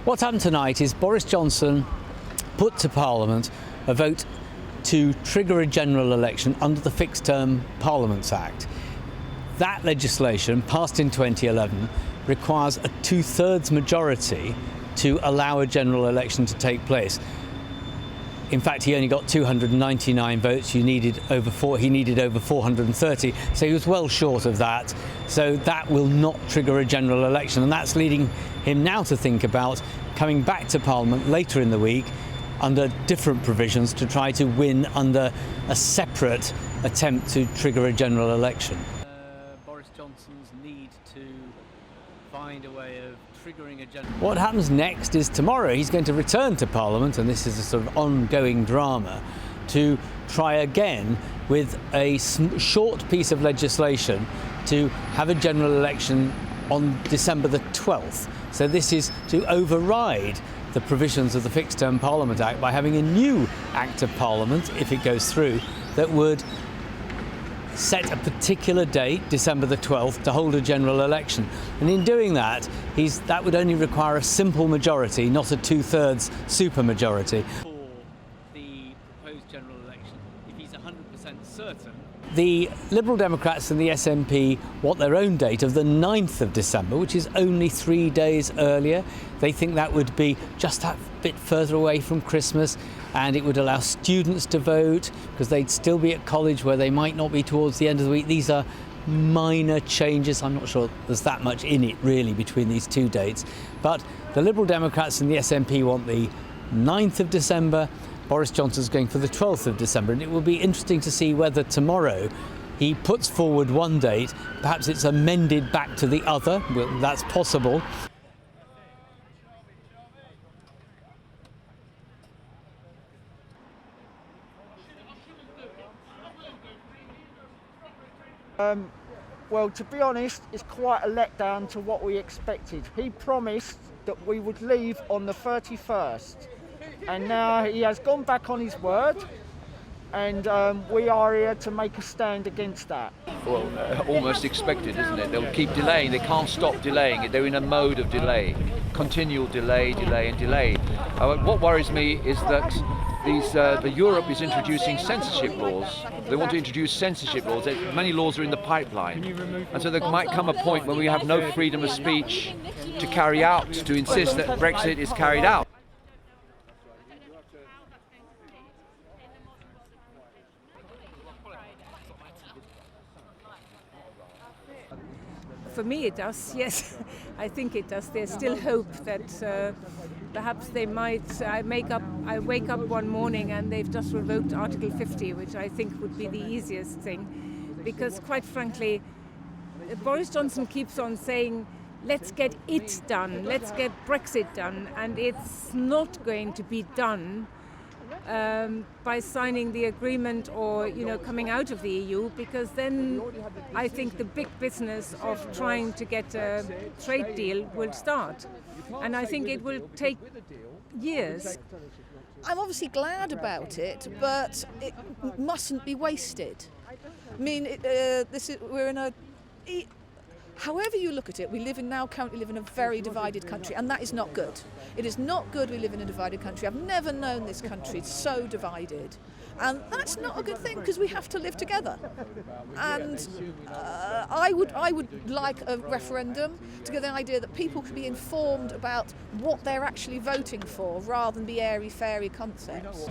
What's happened tonight is Boris Johnson put to Parliament a vote to trigger a general election under the Fixed Term Parliaments Act. That legislation, passed in 2011, requires a two-thirds majority to allow a general election to take place. In fact, he only got 299 votes. He needed over 430, so he was well short of that. So that will not trigger a general election, and that's leading him now to think about coming back to Parliament later in the week under different provisions to try to win under a separate attempt to trigger a general election. Boris Johnson's need to find a way of triggering a general... What happens next is tomorrow he's going to return to Parliament, and this is a sort of ongoing drama, to try again with a short piece of legislation to have a general election on December the 12th. So this is to override the provisions of the Fixed Term Parliament Act by having a new Act of Parliament, if it goes through, that would set a particular date, December the 12th, to hold a general election. And in doing that, that would only require a simple majority, not a two-thirds supermajority. For the proposed general election, if he's 100% certain. The Liberal Democrats and the SNP want their own date of the 9th of December, which is only 3 days earlier. They think that would be just that bit further away from Christmas, and it would allow students to vote because they'd still be at college where they might not be towards the end of the week. These are minor changes. I'm not sure there's that much in it really between these two dates. But the Liberal Democrats and the SNP want the 9th of December. Boris Johnson's going for the 12th of December, and it will be interesting to see whether tomorrow he puts forward one date, perhaps it's amended back to the other. Well, that's possible. Well, to be honest, it's quite a letdown to what we expected. He promised that we would leave on the 31st, and now he has gone back on his word, and we are here to make a stand against that. Well, almost expected, isn't it? They'll keep delaying. They can't stop delaying it. They're in a mode of delay, continual delay, and delay. What worries me is that Europe is introducing censorship laws. They want to introduce censorship laws. Many laws are in the pipeline, and so there might come a point when we have no freedom of speech to carry out, to insist that Brexit is carried out. For me it does, yes. I think it does. There's still hope that perhaps they might... I wake up one morning and they've just revoked Article 50, which I think would be the easiest thing. Because quite frankly, Boris Johnson keeps on saying, let's get it done, let's get Brexit done, and it's not going to be done by signing the agreement or coming out of the EU, because then I think the big business of trying to get a trade deal will start, and I think it will take years. I'm obviously glad about it, but it mustn't be wasted. I mean, we're in a... However you look at it, we currently live in a very divided country, and that is not good. It is not good we live in a divided country. I've never known this country so divided. And that's not a good thing, because we have to live together. And I would like a referendum to give the idea that people could be informed about what they're actually voting for, rather than be airy-fairy concepts.